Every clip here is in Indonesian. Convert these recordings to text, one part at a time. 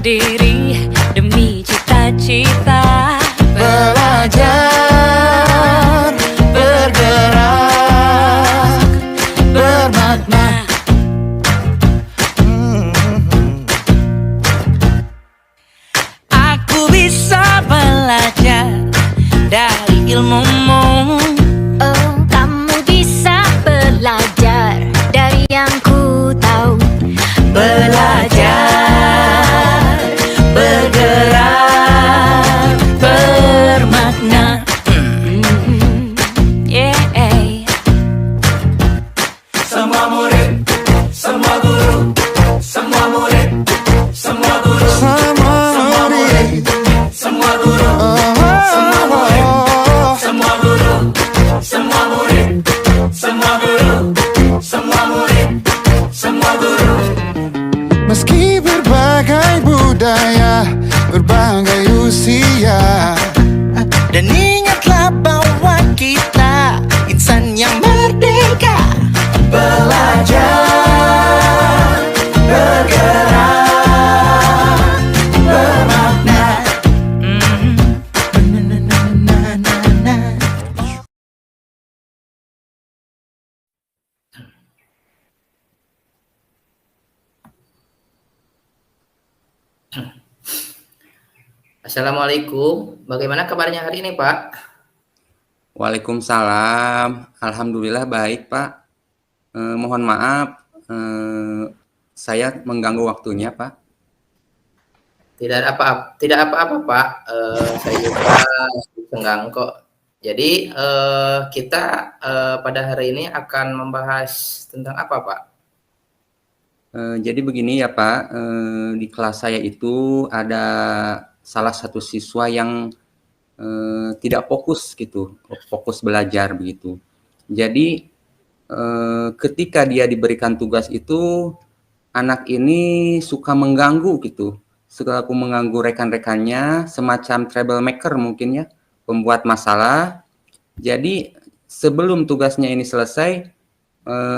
diri demi cita-cita. Belajar, bergerak, bermakna. Aku bisa belajar dari ilmumu. Oh, kamu bisa belajar dari yang ku tahu. Belajar, bergerak, bermakna. Yeah. Semua murid, semua guru, semua murid, semua guru, semua murid, semua guru, semua murid, semua guru, semua murid, semua guru, semua murid, semua guru. Meski berbagai budaya, berbagai usia, dan ingatlah bahwa kita insan yang merdeka. Belajar, bergerak, bermakna. Assalamualaikum, bagaimana kabarnya hari ini, Pak? Waalaikumsalam. Alhamdulillah baik, Pak. Mohon maaf, saya mengganggu waktunya, Pak. Tidak apa-apa, Pak. Saya juga senggang kok. Jadi kita pada hari ini akan membahas tentang apa, Pak? Jadi begini ya, Pak. Di kelas saya itu ada salah satu siswa yang tidak fokus gitu, fokus belajar begitu. Jadi ketika dia diberikan tugas itu, anak ini suka mengganggu gitu, suka mengganggu rekan-rekannya, semacam troublemaker mungkin ya, pembuat masalah. Jadi sebelum tugasnya ini selesai,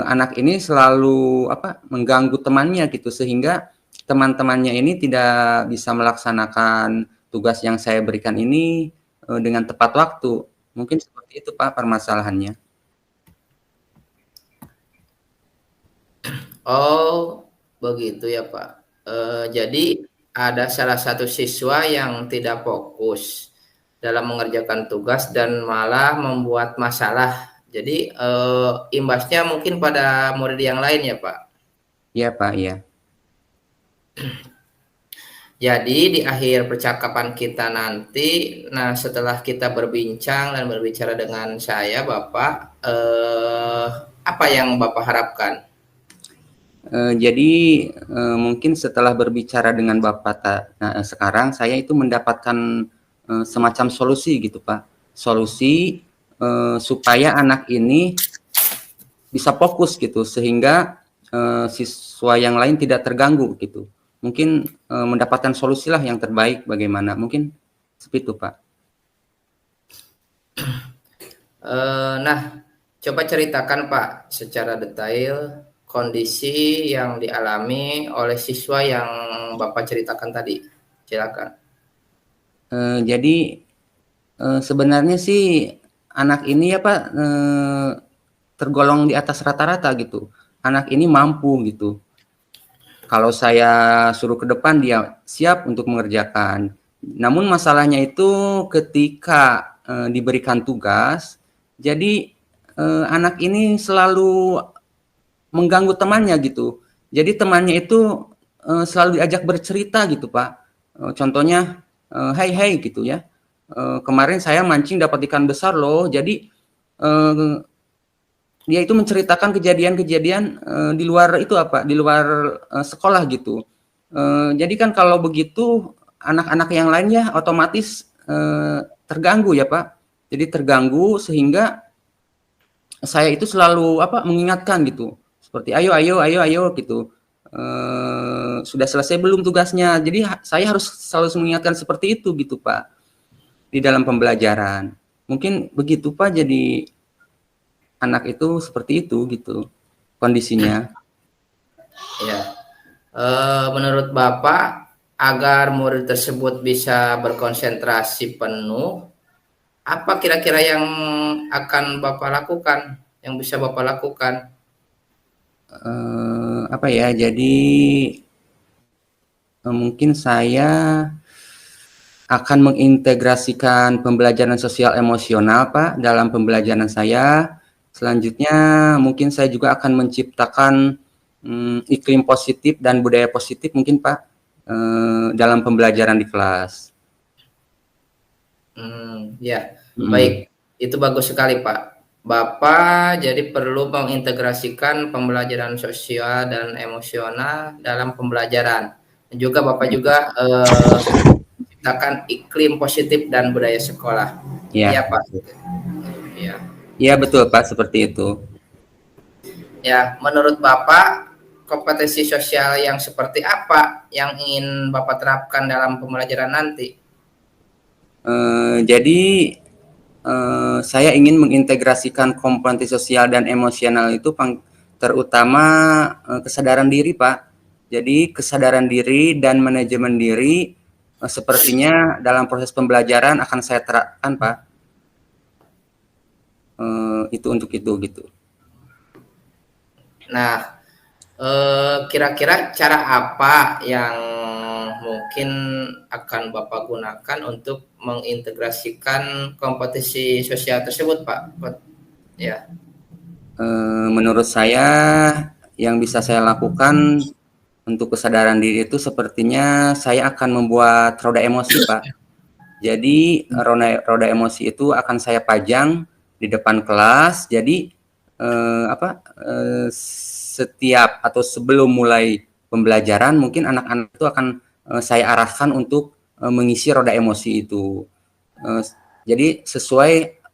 anak ini selalu mengganggu temannya gitu, sehingga teman-temannya ini tidak bisa melaksanakan tugas yang saya berikan ini dengan tepat waktu. Mungkin seperti itu, Pak, permasalahannya. Oh, begitu ya, Pak. Jadi ada salah satu siswa yang tidak fokus dalam mengerjakan tugas dan malah membuat masalah. Jadi imbasnya mungkin pada murid yang lain ya, Pak. Iya, Pak, iya. Jadi di akhir percakapan kita nanti, nah setelah kita berbincang dan berbicara dengan saya, Bapak, apa yang Bapak harapkan? Jadi mungkin setelah berbicara dengan Bapak sekarang, saya itu mendapatkan semacam solusi gitu, Pak. Solusi supaya anak ini bisa fokus gitu, sehingga siswa yang lain tidak terganggu gitu. Mungkin mendapatkan solusi lah yang terbaik bagaimana. Mungkin seperti itu, Pak. Nah, coba ceritakan Pak secara detail kondisi yang dialami oleh siswa yang Bapak ceritakan tadi. Silakan. Jadi sebenarnya sih anak ini ya Pak tergolong di atas rata-rata gitu. Anak ini mampu gitu. Kalau saya suruh ke depan dia siap untuk mengerjakan. Namun masalahnya itu ketika diberikan tugas, jadi anak ini selalu mengganggu temannya gitu. Jadi temannya itu selalu diajak bercerita gitu, Pak. Contohnya, hey gitu ya. Kemarin saya mancing dapat ikan besar loh. Jadi dia itu menceritakan kejadian-kejadian di luar itu di luar sekolah gitu. Jadi kan kalau begitu anak-anak yang lainnya otomatis terganggu ya Pak. Jadi terganggu sehingga saya itu selalu mengingatkan gitu. Seperti ayo gitu. Sudah selesai belum tugasnya? Jadi saya harus selalu mengingatkan seperti itu gitu Pak di dalam pembelajaran. Mungkin begitu Pak, jadi anak itu seperti itu gitu kondisinya. Ya, menurut Bapak agar murid tersebut bisa berkonsentrasi penuh, apa kira-kira yang akan Bapak lakukan, yang bisa Bapak lakukan? Apa ya, jadi mungkin saya akan mengintegrasikan pembelajaran sosial emosional, Pak, dalam pembelajaran saya. Selanjutnya mungkin saya juga akan menciptakan iklim positif dan budaya positif mungkin, Pak, dalam pembelajaran di kelas. Ya, baik. Itu bagus sekali, Pak. Bapak jadi perlu mengintegrasikan pembelajaran sosial dan emosional dalam pembelajaran. Dan juga Bapak juga menciptakan iklim positif dan budaya sekolah. Ya, Iya, Pak. Ya. ya betul, Pak, seperti itu. Ya, menurut Bapak, kompetensi sosial yang seperti apa yang ingin Bapak terapkan dalam pembelajaran nanti? Jadi saya ingin mengintegrasikan kompetensi sosial dan emosional itu terutama kesadaran diri, Pak. Jadi kesadaran diri dan manajemen diri sepertinya dalam proses pembelajaran akan saya terapkan, Pak. Itu untuk itu gitu. Nah, kira-kira cara apa yang mungkin akan Bapak gunakan untuk mengintegrasikan kompetisi sosial tersebut, Pak? Ya. Menurut saya yang bisa saya lakukan untuk kesadaran diri itu sepertinya saya akan membuat roda emosi, Pak. Jadi roda emosi itu akan saya pajang di depan kelas. Jadi setiap atau sebelum mulai pembelajaran mungkin anak-anak itu akan saya arahkan untuk mengisi roda emosi itu. Jadi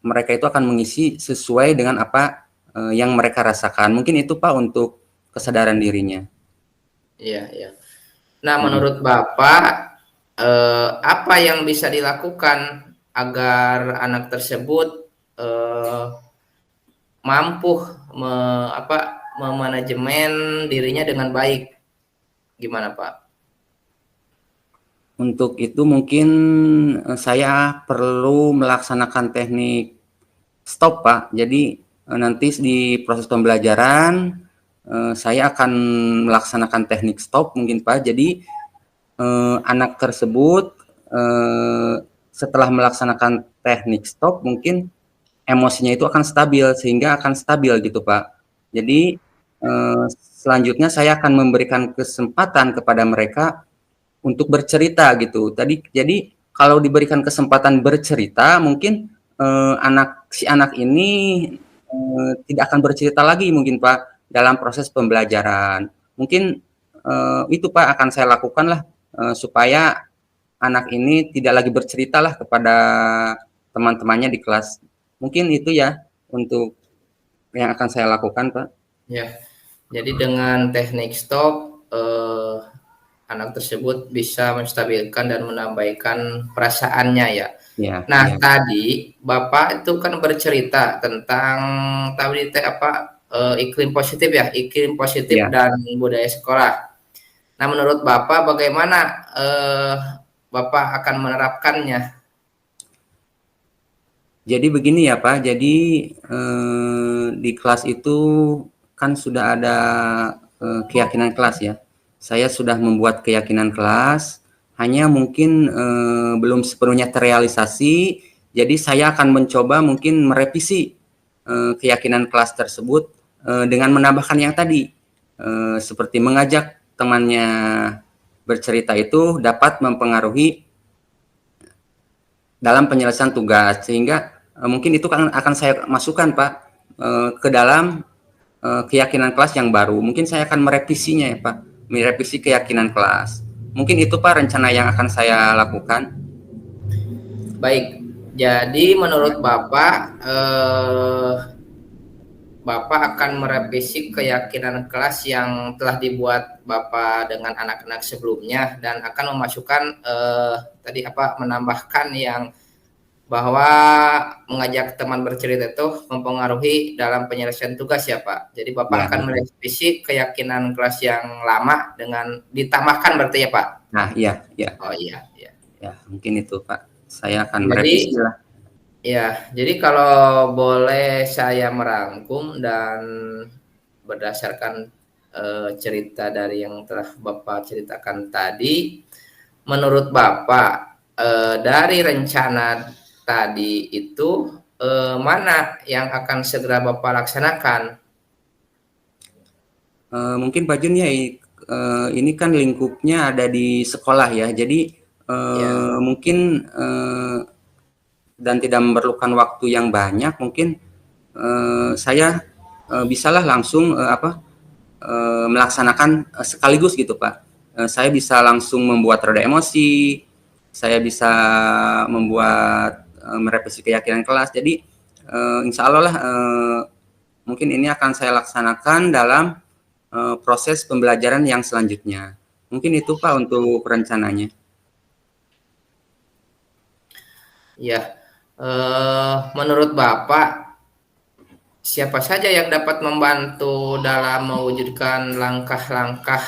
mereka itu akan mengisi sesuai dengan apa yang mereka rasakan. Mungkin itu, Pak, untuk kesadaran dirinya. Iya, iya. Nah, menurut Bapak apa yang bisa dilakukan agar anak tersebut mampu memanajemen dirinya dengan baik? Gimana, Pak? Untuk itu mungkin saya perlu melaksanakan teknik stop, Pak. Jadi nanti di proses pembelajaran saya akan melaksanakan teknik stop mungkin, Pak. Jadi anak tersebut setelah melaksanakan teknik stop mungkin emosinya itu akan stabil sehingga akan stabil gitu, Pak. Jadi selanjutnya saya akan memberikan kesempatan kepada mereka untuk bercerita gitu. Jadi kalau diberikan kesempatan bercerita mungkin si anak ini tidak akan bercerita lagi mungkin, Pak, dalam proses pembelajaran. Mungkin itu, Pak, akan saya lakukan lah supaya anak ini tidak lagi bercerita lah kepada teman-temannya di kelas. Mungkin itu ya untuk yang akan saya lakukan, Pak. Ya, jadi dengan teknik stop anak tersebut bisa menstabilkan dan menambahkan perasaannya ya. Ya, Nah, ya. tadi Bapak itu kan bercerita tentang iklim positif ya, iklim positif Ya. dan budaya sekolah. Nah, menurut Bapak bagaimana Bapak akan menerapkannya? Jadi begini ya, Pak. Jadi di kelas itu kan sudah ada keyakinan kelas ya. Saya sudah membuat keyakinan kelas, hanya mungkin belum sepenuhnya terrealisasi. Jadi saya akan mencoba mungkin merevisi keyakinan kelas tersebut dengan menambahkan yang tadi, seperti mengajak temannya bercerita itu dapat mempengaruhi dalam penyelesaian tugas, sehingga mungkin itu akan saya masukkan, Pak, ke dalam keyakinan kelas yang baru. Mungkin saya akan merevisinya ya, Pak, merevisi keyakinan kelas. Mungkin itu, Pak, rencana yang akan saya lakukan. Baik, jadi menurut Bapak Bapak akan merevisi keyakinan kelas yang telah dibuat Bapak dengan anak-anak sebelumnya dan akan memasukkan menambahkan yang bahwa mengajak teman bercerita itu mempengaruhi dalam penyelesaian tugas ya Pak. Jadi Ya, Bapak akan merevisi keyakinan kelas yang lama dengan ditambahkan berarti ya Pak? nah iya, ya, Oh iya, iya. ya, mungkin itu Pak. Saya akan merevisi Jadi lah. ya, jadi kalau boleh saya merangkum dan berdasarkan cerita dari yang telah Bapak ceritakan tadi, menurut Bapak dari rencana tadi itu mana yang akan segera Bapak laksanakan? Mungkin Pak Jun ya, ini kan lingkupnya ada di sekolah ya, jadi Ya, mungkin dan tidak memerlukan waktu yang banyak, mungkin saya bisalah langsung melaksanakan sekaligus gitu Pak. Saya bisa langsung membuat roda emosi, saya bisa membuat merevisi keyakinan kelas. Jadi insya Allah lah mungkin ini akan saya laksanakan dalam proses pembelajaran yang selanjutnya. Mungkin itu Pak untuk rencananya. ya. Menurut Bapak, siapa saja yang dapat membantu dalam mewujudkan langkah-langkah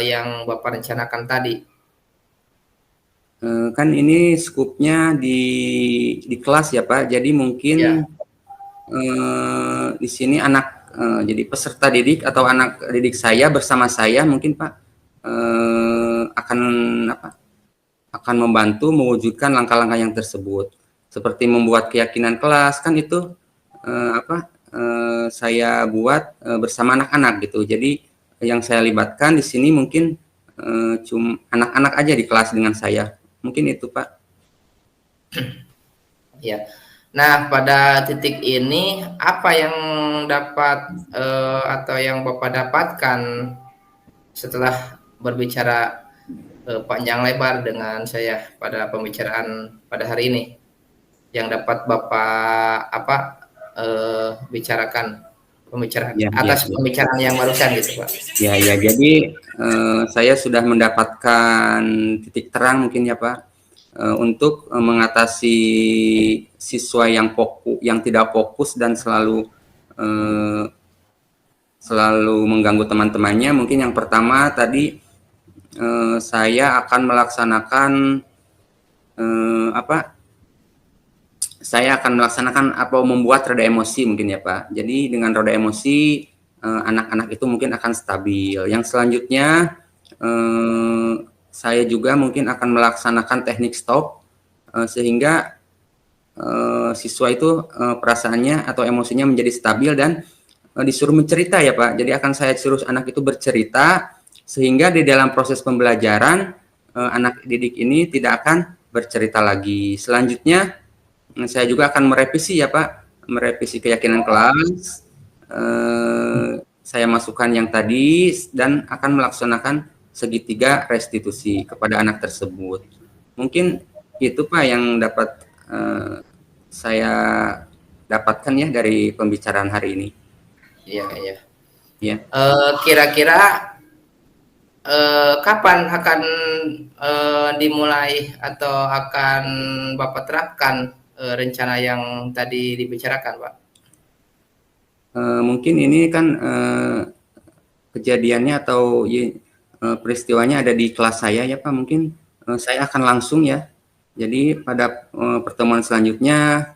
yang Bapak rencanakan tadi? Kan ini skupnya di kelas ya Pak. Jadi mungkin Ya, di sini anak jadi peserta didik atau anak didik saya bersama saya mungkin Pak akan akan membantu mewujudkan langkah-langkah yang tersebut. Seperti membuat keyakinan kelas kan itu saya buat bersama anak-anak gitu. Jadi yang saya libatkan di sini mungkin cuma anak-anak aja di kelas dengan saya. Mungkin itu Pak. ya. Nah, pada titik ini apa yang dapat atau yang Bapak dapatkan setelah berbicara panjang lebar dengan saya pada pembicaraan pada hari ini yang dapat Bapak bicarakan pembicaraan Ya, ya, atas ya. pembicaraan yang barusan gitu Pak. Ya, ya. Jadi saya sudah mendapatkan titik terang mungkin ya Pak untuk mengatasi siswa yang yang tidak fokus dan selalu mengganggu teman-temannya. Mungkin yang pertama tadi saya akan melaksanakan saya akan melaksanakan membuat roda emosi mungkin ya Pak. Jadi dengan roda emosi anak-anak itu mungkin akan stabil. Yang selanjutnya saya juga mungkin akan melaksanakan teknik stop sehingga siswa itu perasaannya atau emosinya menjadi stabil dan disuruh mencerita ya Pak. Jadi akan saya suruh anak itu bercerita sehingga di dalam proses pembelajaran anak didik ini tidak akan bercerita lagi. Selanjutnya saya juga akan merevisi ya Pak, merevisi keyakinan kelas. Saya masukkan yang tadi dan akan melaksanakan segitiga restitusi kepada anak tersebut. Mungkin itu Pak yang dapat saya dapatkan ya dari pembicaraan hari ini. Iya, iya. Ya. Kira-kira kapan akan dimulai atau akan Bapak terapkan rencana yang tadi dibicarakan, Pak? Mungkin ini kan kejadiannya atau peristiwanya ada di kelas saya ya Pak. Mungkin saya akan langsung ya. Jadi pada pertemuan selanjutnya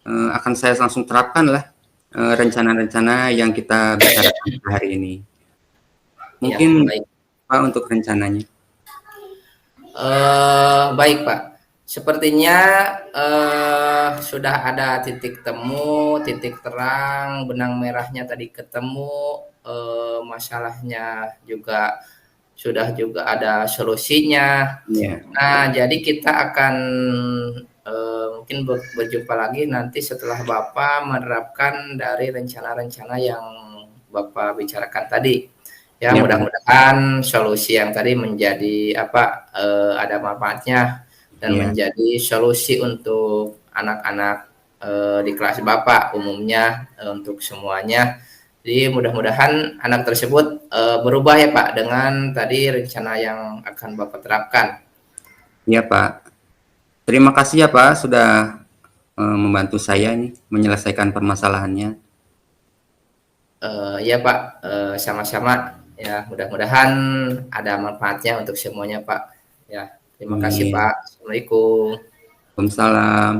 akan saya langsung terapkan lah rencana-rencana yang kita bicarakan hari ini. Mungkin Ya, baik. Pak untuk rencananya. Baik Pak. Sepertinya sudah ada titik temu, titik terang, benang merahnya tadi ketemu, masalahnya juga sudah juga ada solusinya. Ya. Nah, jadi kita akan mungkin berjumpa lagi nanti setelah Bapak menerapkan dari rencana-rencana yang Bapak bicarakan tadi. Ya, mudah-mudahan solusi yang tadi menjadi ada manfaatnya dan menjadi solusi untuk anak-anak di kelas Bapak umumnya untuk semuanya. Jadi mudah-mudahan anak tersebut berubah ya Pak dengan tadi rencana yang akan Bapak terapkan. Iya Pak. Terima kasih ya Pak sudah membantu saya nih menyelesaikan permasalahannya. Ya Pak, sama-sama. Ya, mudah-mudahan ada manfaatnya untuk semuanya Pak. Ya, terima kasih Amin. Pak. Assalamualaikum. Waalaikumsalam.